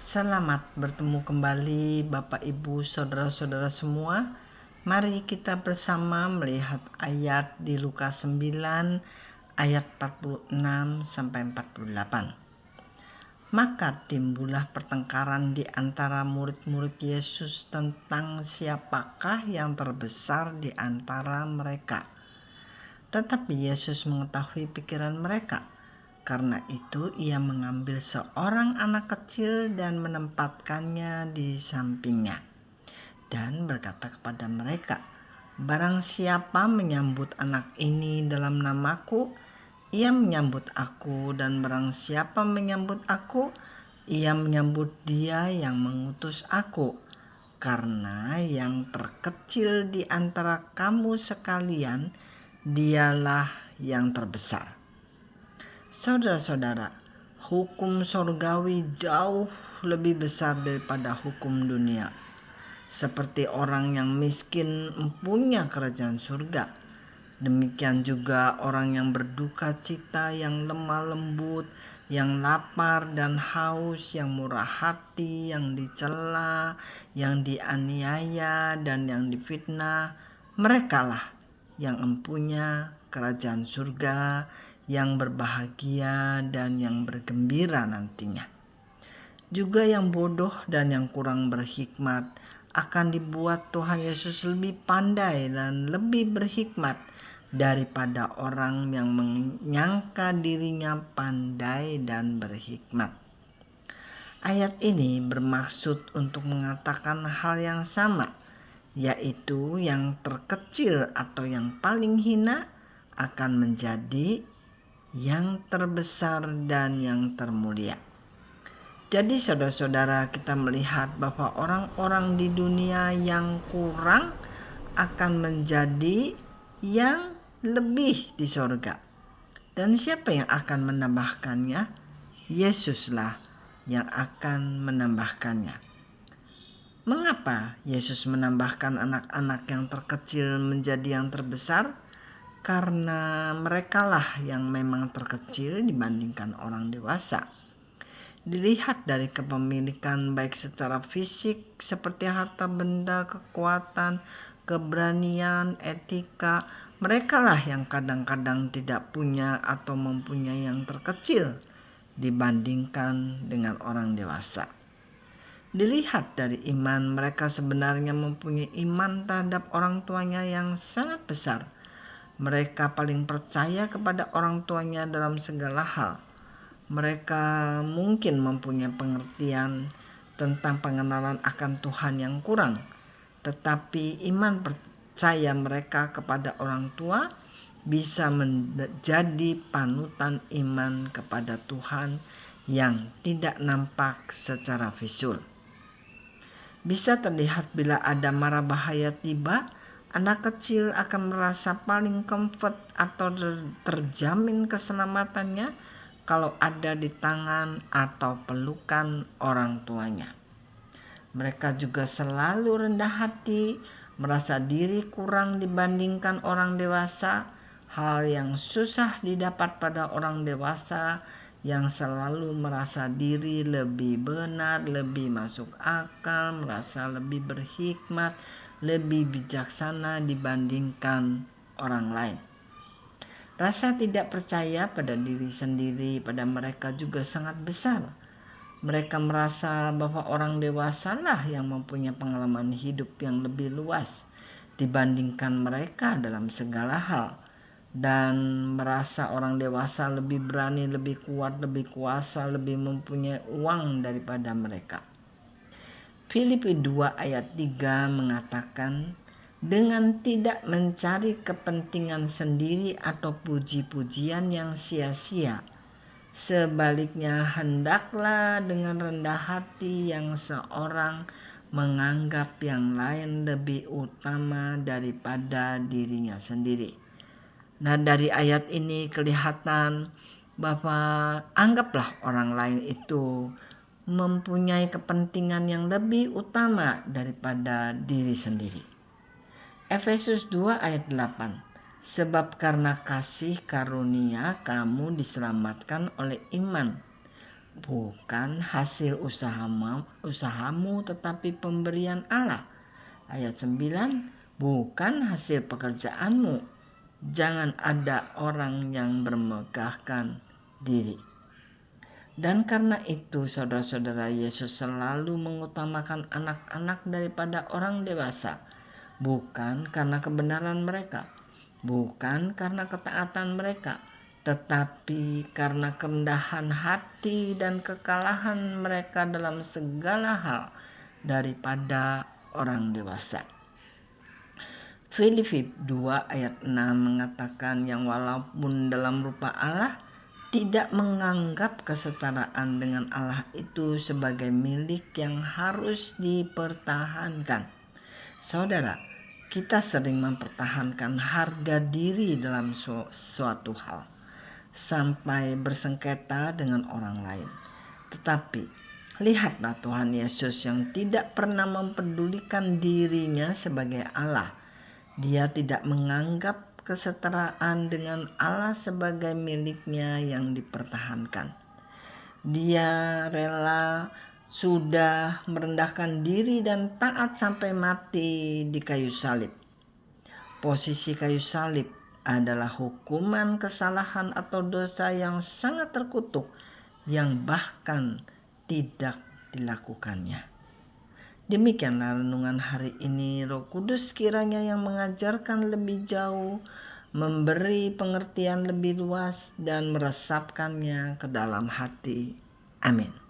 Selamat bertemu kembali Bapak Ibu Saudara-saudara semua. Mari kita bersama melihat ayat di Lukas 9 ayat 46 sampai 48. Maka timbullah pertengkaran di antara murid-murid Yesus tentang siapakah yang terbesar di antara mereka. Tetapi Yesus mengetahui pikiran mereka. Karena itu ia mengambil seorang anak kecil dan menempatkannya di sampingnya. Dan berkata kepada mereka, barang siapa menyambut anak ini dalam namaku, ia menyambut aku, dan barang siapa menyambut aku, ia menyambut dia yang mengutus aku. Karena yang terkecil di antara kamu sekalian, dialah yang terbesar. Saudara-saudara, hukum sorgawi jauh lebih besar daripada hukum dunia. Seperti orang yang miskin mempunyai kerajaan surga, demikian juga orang yang berduka cita, yang lemah lembut, yang lapar dan haus, yang murah hati, yang dicela, yang dianiaya, dan yang difitnah, merekalah yang mempunyai kerajaan surga, yang berbahagia dan yang bergembira nantinya. Juga yang bodoh dan yang kurang berhikmat akan dibuat Tuhan Yesus lebih pandai dan lebih berhikmat daripada orang yang menyangka dirinya pandai dan berhikmat. Ayat ini bermaksud untuk mengatakan hal yang sama, yaitu yang terkecil atau yang paling hina akan menjadi yang terbesar dan yang termulia. Jadi saudara-saudara, kita melihat bahwa orang-orang di dunia yang kurang akan menjadi yang lebih di sorga. Dan siapa yang akan menambahkannya? Yesuslah yang akan menambahkannya. Mengapa Yesus menambahkan anak-anak yang terkecil menjadi yang terbesar? Karena merekalah yang memang terkecil dibandingkan orang dewasa. Dilihat dari kepemilikan baik secara fisik seperti harta benda, kekuatan, keberanian, etika, merekalah yang kadang-kadang tidak punya atau mempunyai yang terkecil dibandingkan dengan orang dewasa. Dilihat dari iman, mereka sebenarnya mempunyai iman terhadap orang tuanya yang sangat besar. Mereka paling percaya kepada orang tuanya dalam segala hal. Mereka mungkin mempunyai pengertian tentang pengenalan akan Tuhan yang kurang, tetapi iman percaya mereka kepada orang tua bisa menjadi panutan iman kepada Tuhan yang tidak nampak secara visual. Bisa terlihat bila ada mara bahaya tiba, anak kecil akan merasa paling comfort atau terjamin keselamatannya kalau ada di tangan atau pelukan orang tuanya. Mereka juga selalu rendah hati, merasa diri kurang dibandingkan orang dewasa, hal yang susah didapat pada orang dewasa yang selalu merasa diri lebih benar, lebih masuk akal, merasa lebih berhikmat, lebih bijaksana dibandingkan orang lain. Rasa tidak percaya pada diri sendiri pada mereka juga sangat besar. Mereka merasa bahwa orang dewasa lah yang mempunyai pengalaman hidup yang lebih luas dibandingkan mereka dalam segala hal, dan merasa orang dewasa lebih berani, lebih kuat, lebih kuasa, lebih mempunyai uang daripada mereka. Filipi 2 ayat 3 mengatakan, dengan tidak mencari kepentingan sendiri atau puji-pujian yang sia-sia, sebaliknya hendaklah dengan rendah hati yang seorang menganggap yang lain lebih utama daripada dirinya sendiri. Nah, dari ayat ini kelihatan bahwa anggaplah orang lain itu mempunyai kepentingan yang lebih utama daripada diri sendiri. Efesus 2 ayat 8. Sebab karena kasih karunia kamu diselamatkan oleh iman. bukan hasil usahamu tetapi pemberian Allah. Ayat 9, bukan hasil pekerjaanmu. Jangan ada orang yang bermegahkan diri. Dan karena itu saudara-saudara, Yesus selalu mengutamakan anak-anak daripada orang dewasa. Bukan karena kebenaran mereka, bukan karena ketaatan mereka, tetapi karena kerendahan hati dan kekalahan mereka dalam segala hal daripada orang dewasa. Filipi 2 ayat 6 mengatakan yang walaupun dalam rupa Allah, tidak menganggap kesetaraan dengan Allah itu sebagai milik yang harus dipertahankan. Saudara, kita sering mempertahankan harga diri dalam suatu hal sampai bersengketa dengan orang lain. Tetapi lihatlah Tuhan Yesus yang tidak pernah mempedulikan dirinya sebagai Allah. Dia tidak menganggap kesetaraan dengan Allah sebagai miliknya yang dipertahankan. Dia rela sudah merendahkan diri dan taat sampai mati di kayu salib. Posisi kayu salib adalah hukuman kesalahan atau dosa yang sangat terkutuk yang bahkan tidak dilakukannya. Demikianlah renungan hari ini. Roh Kudus kiranya yang mengajarkan lebih jauh, memberi pengertian lebih luas dan meresapkannya ke dalam hati. Amin.